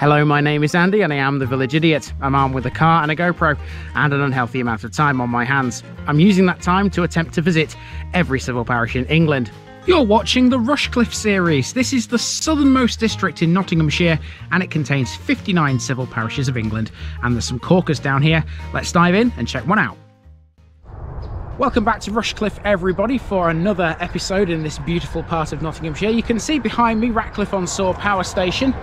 Hello, my name is Andy and I am the Village Idiot. I'm armed with a car and a GoPro and an unhealthy amount of time on my hands. I'm using that time to attempt to visit every civil parish in England. You're watching the Rushcliffe series. This is the southernmost district in Nottinghamshire and it contains 59 civil parishes of England. And there's some corkers down here. Let's dive in and check one out. Welcome back to Rushcliffe, everybody, for another episode in this beautiful part of Nottinghamshire. You can see behind me Rushcliffe Power Station.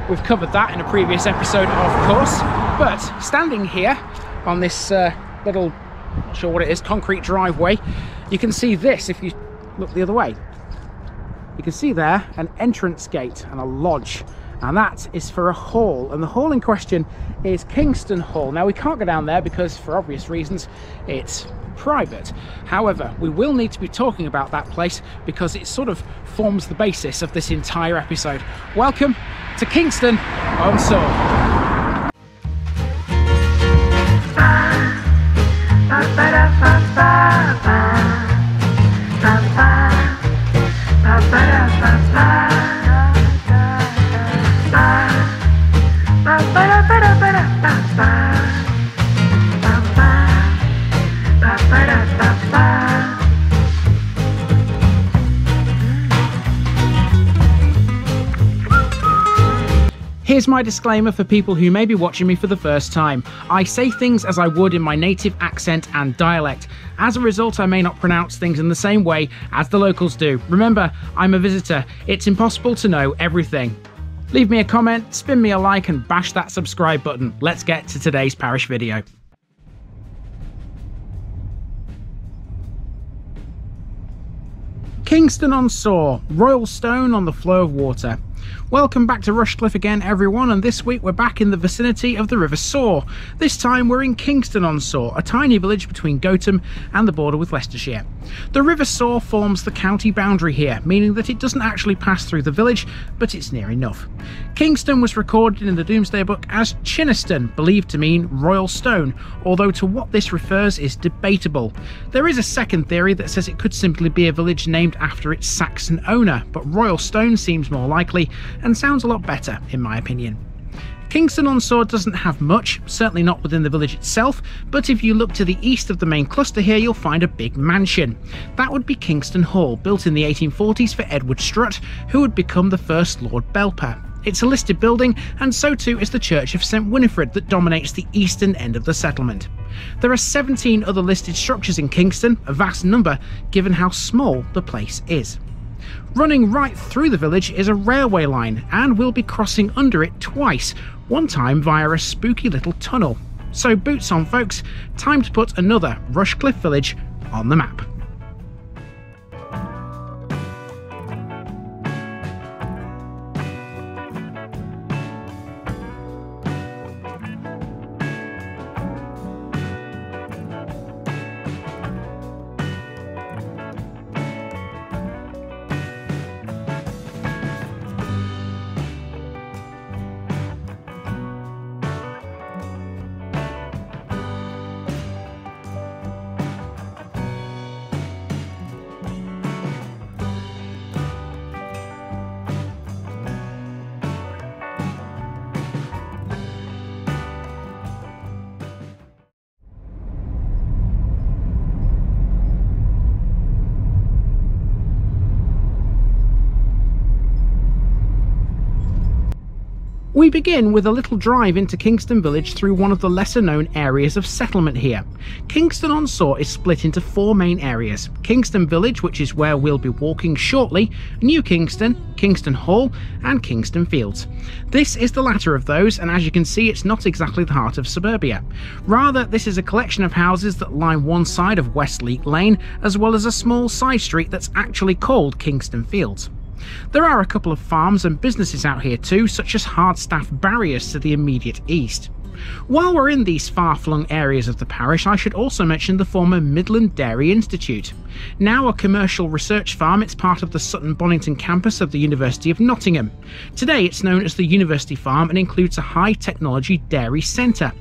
We've covered that in a previous episode, of course, but standing here on this little, not sure what it is, concrete driveway, you can see this if you look the other way. You can see there an entrance gate and a lodge, and that is for a hall, and the hall in question is Kingston Hall. Now, we can't go down there because, for obvious reasons, it's private. However, we will need to be talking about that place because it sort of forms the basis of this entire episode. Welcome to Kingston on Soar. Here's my disclaimer for people who may be watching me for the first time. I say things as I would in my native accent and dialect. As a result, I may not pronounce things in the same way as the locals do. Remember, I'm a visitor. It's impossible to know everything. Leave me a comment, spin me a like, and bash that subscribe button. Let's get to today's parish video. Kingston on Soar, royal stone on the flow of water. Welcome back to Rushcliffe again, everyone, and this week we're back in the vicinity of the River Soar. This time we're in Kingston on Soar, a tiny village between Gotham and the border with Leicestershire. The River Soar forms the county boundary here, meaning that it doesn't actually pass through the village, but it's near enough. Kingston was recorded in the Domesday Book as Chineston, believed to mean royal stone, although to what this refers is debatable. There is a second theory that says it could simply be a village named after its Saxon owner, but royal stone seems more likely and sounds a lot better in my opinion. Kingston on Soar doesn't have much, certainly not within the village itself, but if you look to the east of the main cluster here you'll find a big mansion. That would be Kingston Hall, built in the 1840s for Edward Strutt, who would become the first Lord Belper. It's a listed building, and so too is the church of St Winifred that dominates the eastern end of the settlement. There are 17 other listed structures in Kingston, a vast number given how small the place is. Running right through the village is a railway line, and we'll be crossing under it twice, one time via a spooky little tunnel. So boots on folks, time to put another Rushcliffe village on the map. We begin with a little drive into Kingston village through one of the lesser known areas of settlement here. Kingston on Soar is split into four main areas: Kingston village, which is where we'll be walking shortly, New Kingston, Kingston Hall and Kingston Fields. This is the latter of those, and as you can see it's not exactly the heart of suburbia. Rather, this is a collection of houses that line one side of Westleek Lane, as well as a small side street that's actually called Kingston Fields. There are a couple of farms and businesses out here too, such as Hardstaff Barriers to the immediate east. While we're in these far-flung areas of the parish, I should also mention the former Midland Dairy Institute. Now a commercial research farm, it's part of the Sutton Bonington campus of the University of Nottingham. Today it's known as the University Farm and includes a high-technology dairy centre.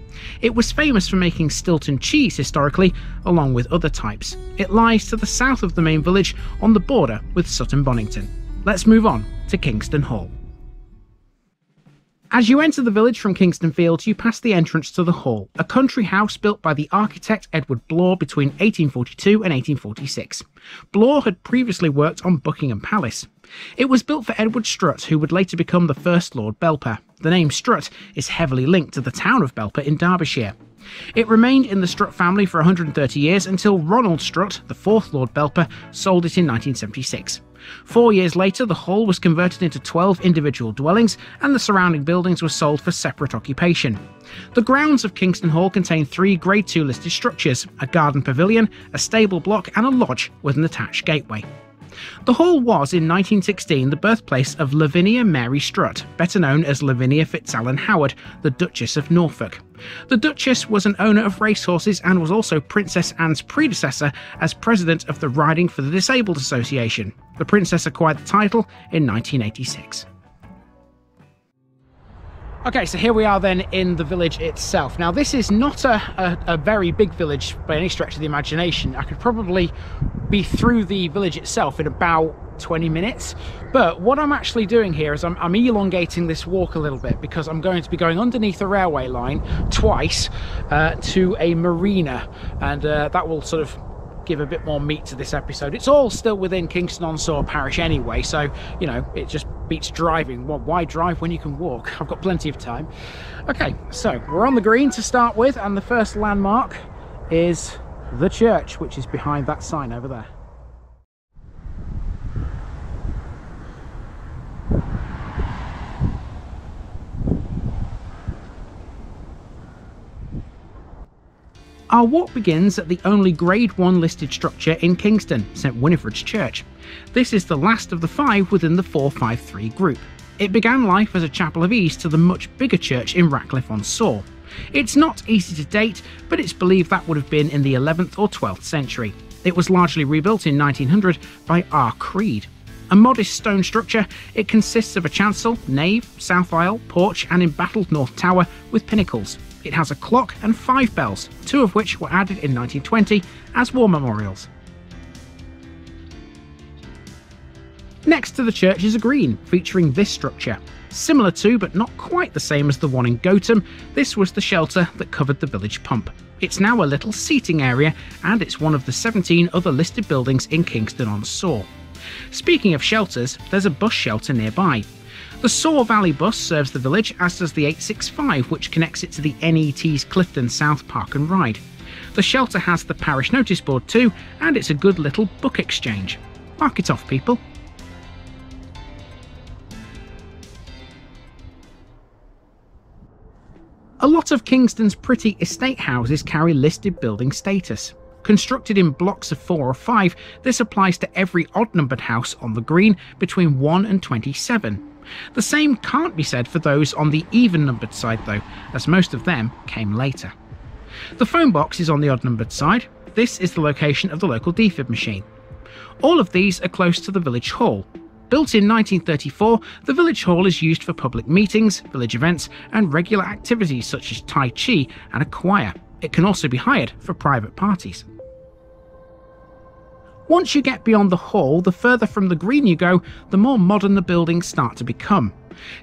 It was famous for making Stilton cheese historically, along with other types. It lies to the south of the main village on the border with Sutton Bonington. Let's move on to Kingston Hall. As you enter the village from Kingston Fields, you pass the entrance to the Hall, a country house built by the architect Edward Blore between 1842 and 1846. Blore had previously worked on Buckingham Palace. It was built for Edward Strutt, who would later become the first Lord Belper. The name Strutt is heavily linked to the town of Belper in Derbyshire. It remained in the Strutt family for 130 years until Ronald Strutt, the fourth Lord Belper, sold it in 1976. 4 years later, the hall was converted into 12 individual dwellings and the surrounding buildings were sold for separate occupation. The grounds of Kingston Hall contain 3 Grade II listed structures, a garden pavilion, a stable block and a lodge with an attached gateway. The hall was, in 1916, the birthplace of Lavinia Mary Strutt, better known as Lavinia Fitzalan Howard, the Duchess of Norfolk. The Duchess was an owner of racehorses and was also Princess Anne's predecessor as president of the Riding for the Disabled Association. The princess acquired the title in 1986. Okay, so here we are then in the village itself. Now this is not a very big village by any stretch of the imagination. I could probably be through the village itself in about 20 minutes, but what I'm actually doing here is I'm elongating this walk a little bit because I'm going to be going underneath a railway line twice to a marina, and that will sort of give a bit more meat to this episode. It's all still within Kingston Hall parish anyway, so you know, it just beats driving. Well, why drive when you can walk? I've got plenty of time. Okay, so we're on the green to start with, and the first landmark is the church, which is behind that sign over there. Our walk begins at the only Grade I listed structure in Kingston, St Winifred's Church. This is the last of the 5 within the 453 group. It began life as a chapel of ease to the much bigger church in Rushcliffe-on-Soar. It's not easy to date, but it's believed that would have been in the 11th or 12th century. It was largely rebuilt in 1900 by R. Creed. A modest stone structure, it consists of a chancel, nave, south aisle, porch and embattled north tower with pinnacles. It has a clock and 5 bells, 2 of which were added in 1920 as war memorials. Next to the church is a green, featuring this structure. Similar to, but not quite the same as the one in Gotham, this was the shelter that covered the village pump. It's now a little seating area, and it's one of the 17 other listed buildings in Kingston-on-Soar. Speaking of shelters, there's a bus shelter nearby. The Soar Valley bus serves the village, as does the 865, which connects it to the NET's Clifton South Park and Ride. The shelter has the parish notice board too, and it's a good little book exchange. Mark it off, people. A lot of Kingston's pretty estate houses carry listed building status. Constructed in blocks of 4 or 5, this applies to every odd-numbered house on the green between 1 and 27. The same can't be said for those on the even-numbered side though, as most of them came later. The phone box is on the odd-numbered side. This is the location of the local defib machine. All of these are close to the village hall. Built in 1934, the village hall is used for public meetings, village events and regular activities such as Tai Chi and a choir. It can also be hired for private parties. Once you get beyond the hall, the further from the green you go, the more modern the buildings start to become.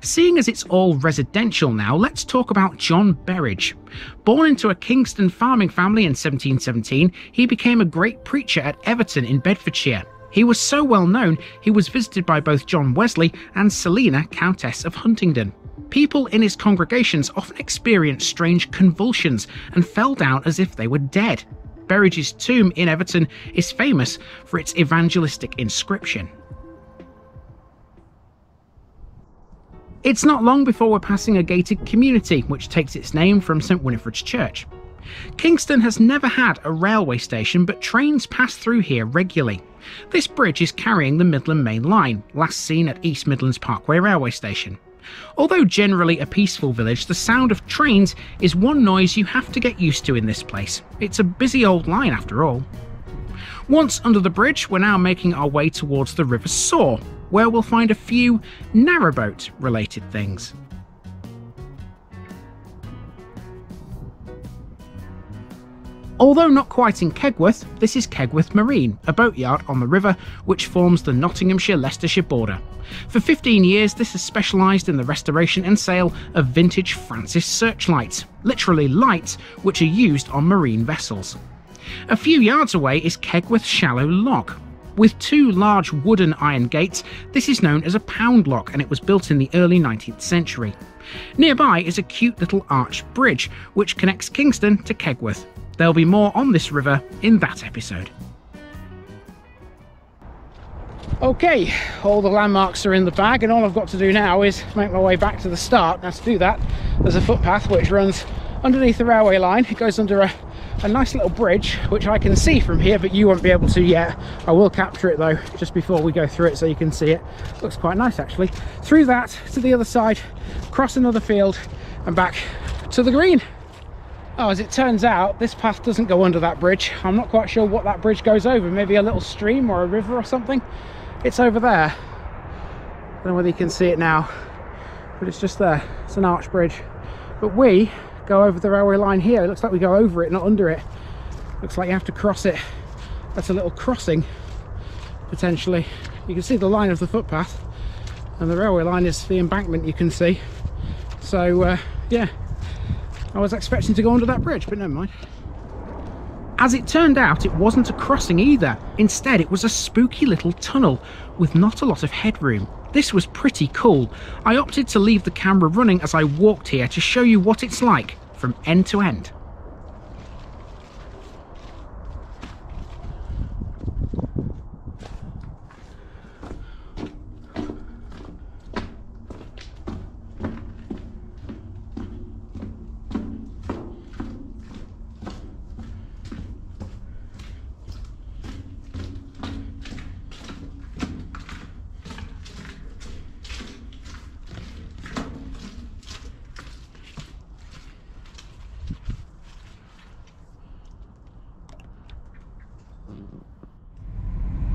Seeing as it's all residential now, let's talk about John Berridge. Born into a Kingston farming family in 1717, he became a great preacher at Everton in Bedfordshire. He was so well known, he was visited by both John Wesley and Selina, Countess of Huntingdon. People in his congregations often experienced strange convulsions and fell down as if they were dead. Berridge's tomb in Everton is famous for its evangelistic inscription. It's not long before we're passing a gated community, which takes its name from St Winifred's Church. Kingston has never had a railway station, but trains pass through here regularly. This bridge is carrying the Midland Main Line, last seen at East Midlands Parkway railway station. Although generally a peaceful village, the sound of trains is one noise you have to get used to in this place. It's a busy old line after all. Once under the bridge, we're now making our way towards the River Soar, where we'll find a few narrowboat related things. Although not quite in Kegworth, this is Kegworth Marine, a boatyard on the river which forms the Nottinghamshire-Leicestershire border. For 15 years this has specialised in the restoration and sale of vintage Francis searchlights, literally lights which are used on marine vessels. A few yards away is Kegworth Shallow Lock. With two large wooden iron gates, this is known as a pound lock and it was built in the early 19th century. Nearby is a cute little arched bridge which connects Kingston to Kegworth. There'll be more on this river in that episode. Okay, all the landmarks are in the bag and all I've got to do now is make my way back to the start. Now to do that, there's a footpath which runs underneath the railway line. It goes under a nice little bridge which I can see from here, but you won't be able to yet. I will capture it though just before we go through it so you can see it. Looks quite nice actually. Through that to the other side, cross another field and back to the green. Oh, as it turns out, this path doesn't go under that bridge. I'm not quite sure what that bridge goes over. Maybe a little stream or a river or something. It's over there. I don't know whether you can see it now, but it's just there. It's an arch bridge. But we go over the railway line here. It looks like we go over it, not under it. Looks like you have to cross it. That's a little crossing, potentially. You can see the line of the footpath, and the railway line is the embankment you can see. So, yeah. I was expecting to go under that bridge, but never mind. As it turned out, it wasn't a crossing either. Instead, it was a spooky little tunnel with not a lot of headroom. This was pretty cool. I opted to leave the camera running as I walked here to show you what it's like from end to end.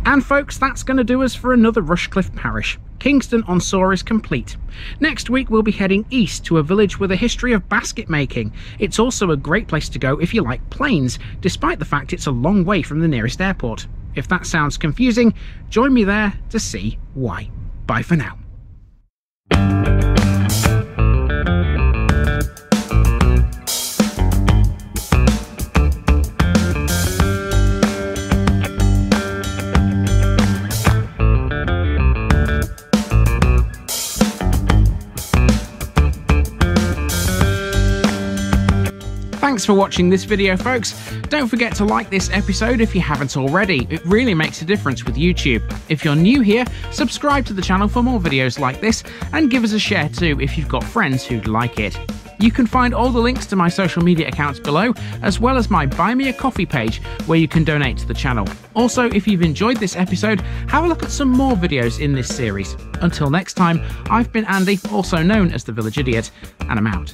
And folks, that's going to do us for another Rushcliffe Parish. Kingston on Soar is complete. Next week we'll be heading east to a village with a history of basket making. It's also a great place to go if you like planes, despite the fact it's a long way from the nearest airport. If that sounds confusing, join me there to see why. Bye for now. Thanks for watching this video, folks. Don't forget to like this episode if you haven't already. It really makes a difference with YouTube. If you're new here, subscribe to the channel for more videos like this, and give us a share too if you've got friends who'd like it. You can find all the links to my social media accounts below, as well as my Buy Me a Coffee page where you can donate to the channel. Also, if you've enjoyed this episode, have a look at some more videos in this series. Until next time, I've been Andy, also known as the Village Idiot, and I'm out.